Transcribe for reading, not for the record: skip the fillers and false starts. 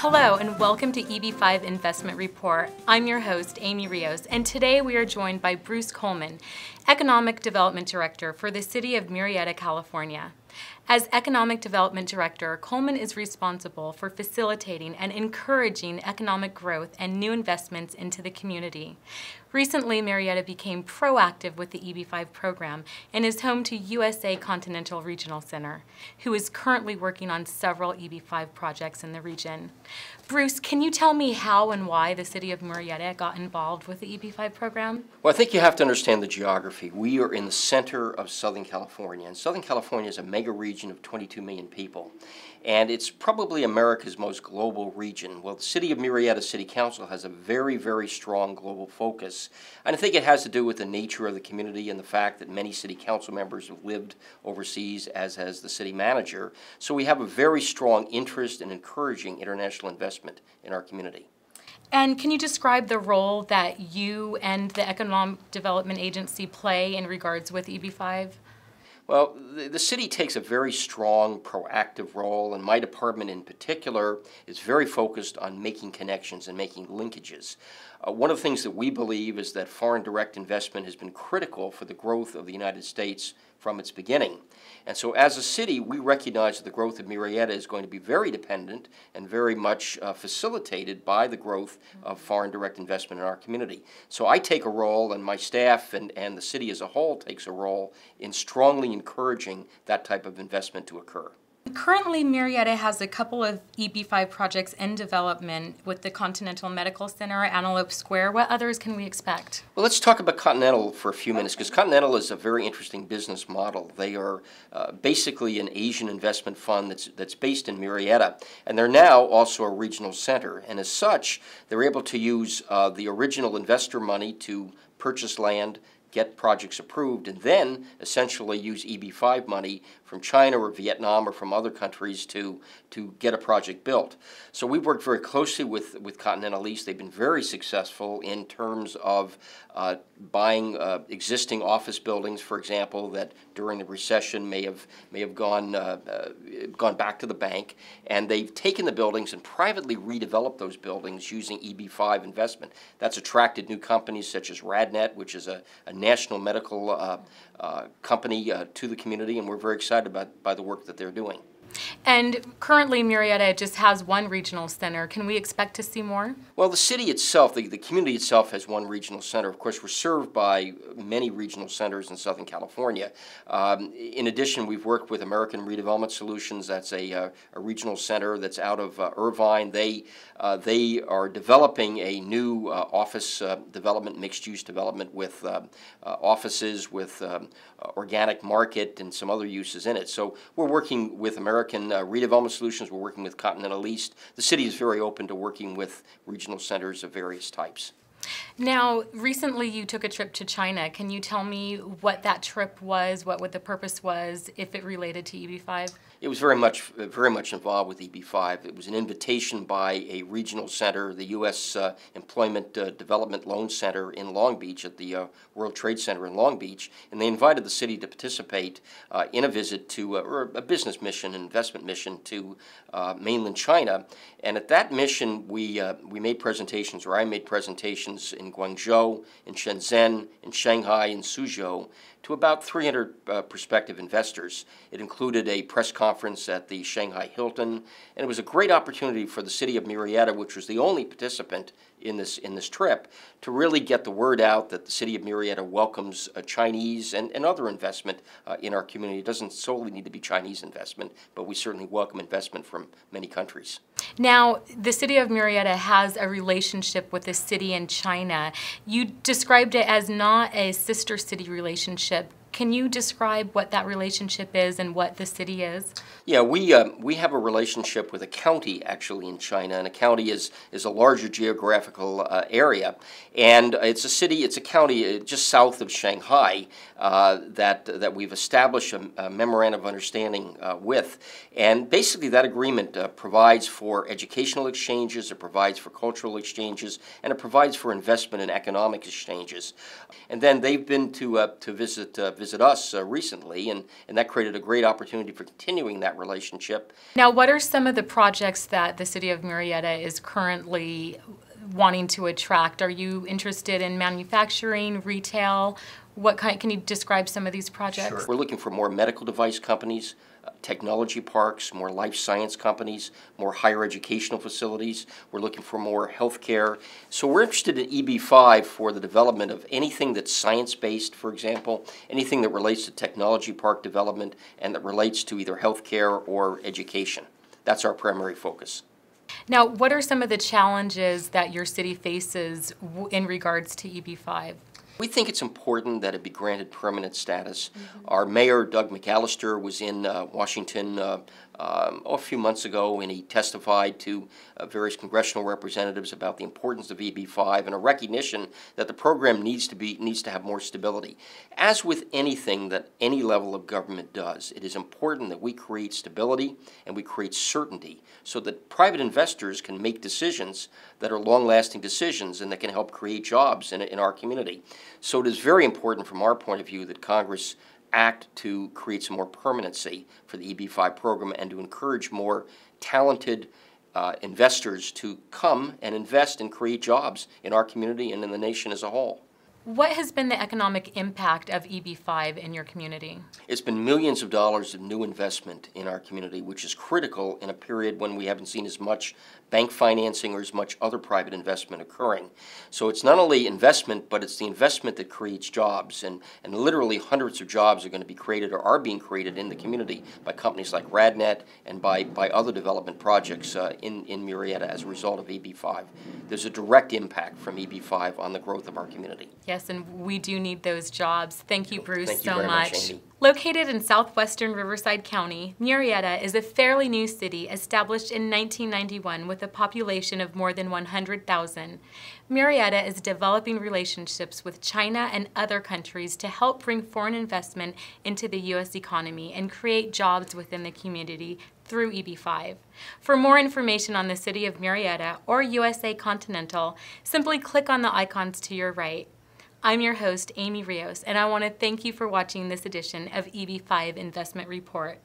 Hello and welcome to EB-5 Investment Report. I'm your host, Amy Rios, and today we are joined by Bruce Coleman, Economic Development Director for the City of Murrieta, California. As Economic Development Director, Coleman is responsible for facilitating and encouraging economic growth and new investments into the community. Recently, Murrieta became proactive with the EB-5 program and is home to USA Continental Regional Center, who is currently working on several EB-5 projects in the region. Bruce, can you tell me how and why the City of Murrieta got involved with the EB-5 program? Well, I think you have to understand the geography. We are in the center of Southern California, and Southern California is a mega region of 22 million people. And it's probably America's most global region. Well, the City of Murrieta City Council has a very, very strong global focus. And I think it has to do with the nature of the community and the fact that many city council members have lived overseas, as has the city manager. So we have a very strong interest in encouraging international investment in our community. And can you describe the role that you and the Economic Development Agency play in regards with EB-5? Well, the city takes a very strong, proactive role, and my department in particular is very focused on making connections and making linkages. One of the things that we believe is that foreign direct investment has been critical for the growth of the United States from its beginning. And so as a city, we recognize that the growth of Murrieta is going to be very dependent and very much facilitated by the growth of foreign direct investment in our community. So I take a role, and my staff and the city as a whole takes a role in strongly encouraging that type of investment to occur. Currently, Murrieta has a couple of EB-5 projects in development with the Continental Medical Center, Antelope Square. What others can we expect? Well, let's talk about Continental for a few minutes, because Continental is a very interesting business model. They are basically an Asian investment fund that's based in Murrieta, and they're now also a regional center. And as such, they're able to use the original investor money to purchase land, get projects approved, and then essentially use EB-5 money from China or Vietnam or from other countries to get a project built. So we've worked very closely with Continental East. They've been very successful in terms of buying existing office buildings, for example, that during the recession may have gone back to the bank, and they've taken the buildings and privately redeveloped those buildings using EB-5 investment. That's attracted new companies such as RadNet, which is a national medical company to the community, and we're very excited by the work that they're doing. And currently, Murrieta just has one regional center. Can we expect to see more? Well, the city itself, the community itself has one regional center. Of course, we're served by many regional centers in Southern California. In addition, we've worked with American Redevelopment Solutions. That's a regional center that's out of Irvine. They are developing a new office development, mixed-use development with offices, with organic market and some other uses in it. So we're working with American Redevelopment Solutions. We're working with Continental East. The city is very open to working with regional centers of various types. Now, recently you took a trip to China. Can you tell me what that trip was, what the purpose was, if it related to EB-5? It was very much involved with EB-5. It was an invitation by a regional center, the U.S. Employment Development Loan Center in Long Beach at the World Trade Center in Long Beach, and they invited the city to participate in a visit to, or a business mission, an investment mission to mainland China. And at that mission, we made presentations, or I made presentations in Guangzhou, in Shenzhen, in Shanghai, in Suzhou, to about 300 prospective investors. It included a press conference at the Shanghai Hilton, and it was a great opportunity for the City of Murrieta, which was the only participant in this trip, to really get the word out that the City of Murrieta welcomes Chinese and other investment in our community. It doesn't solely need to be Chinese investment, but we certainly welcome investment from many countries. Now, the City of Murrieta has a relationship with the city in China. You described it as not a sister city relationship. Can you describe what that relationship is and what the city is? Yeah, we have a relationship with a county actually in China, and a county is a larger geographical area, and it's a county just south of Shanghai that we've established a memorandum of understanding with, and basically that agreement provides for educational exchanges, it provides for cultural exchanges, and it provides for investment and economic exchanges. And then they've been to visit visit us recently, and that created a great opportunity for continuing that relationship. Now, what are some of the projects that the City of Murrieta is currently wanting to attract? Are you interested in manufacturing, retail? Can you describe some of these projects? Sure. We're looking for more medical device companies, technology parks, more life science companies, more higher educational facilities. We're looking for more healthcare. So we're interested in EB-5 for the development of anything that's science-based, for example, anything that relates to technology park development and that relates to either healthcare or education. That's our primary focus. Now, what are some of the challenges that your city faces in regards to EB-5? We think it's important that it be granted permanent status. Our mayor, Doug McAllister, was in Washington a few months ago, and he testified to various congressional representatives about the importance of EB-5 and a recognition that the program needs to have more stability. As with anything that any level of government does, it is important that we create stability and we create certainty so that private investors can make decisions that are long-lasting decisions and that can help create jobs in our community. So it is very important from our point of view that Congress act to create some more permanency for the EB-5 program and to encourage more talented investors to come and invest and create jobs in our community and in the nation as a whole. What has been the economic impact of EB-5 in your community? It's been millions of dollars of new investment in our community, which is critical in a period when we haven't seen as much bank financing or as much other private investment occurring. So it's not only investment, but it's the investment that creates jobs, and literally hundreds of jobs are going to be created or are being created in the community by companies like RadNet and by other development projects in Murrieta as a result of EB-5. There's a direct impact from EB-5 on the growth of our community. Yes, and we do need those jobs. Thank you, Bruce, Thank you so very much. Amy. Located in southwestern Riverside County, Murrieta is a fairly new city established in 1991 with a population of more than 100,000. Murrieta is developing relationships with China and other countries to help bring foreign investment into the U.S. economy and create jobs within the community through EB-5. For more information on the City of Murrieta or USA Continental, simply click on the icons to your right. I'm your host, Amy Rios, and I want to thank you for watching this edition of EB-5 Investment Report.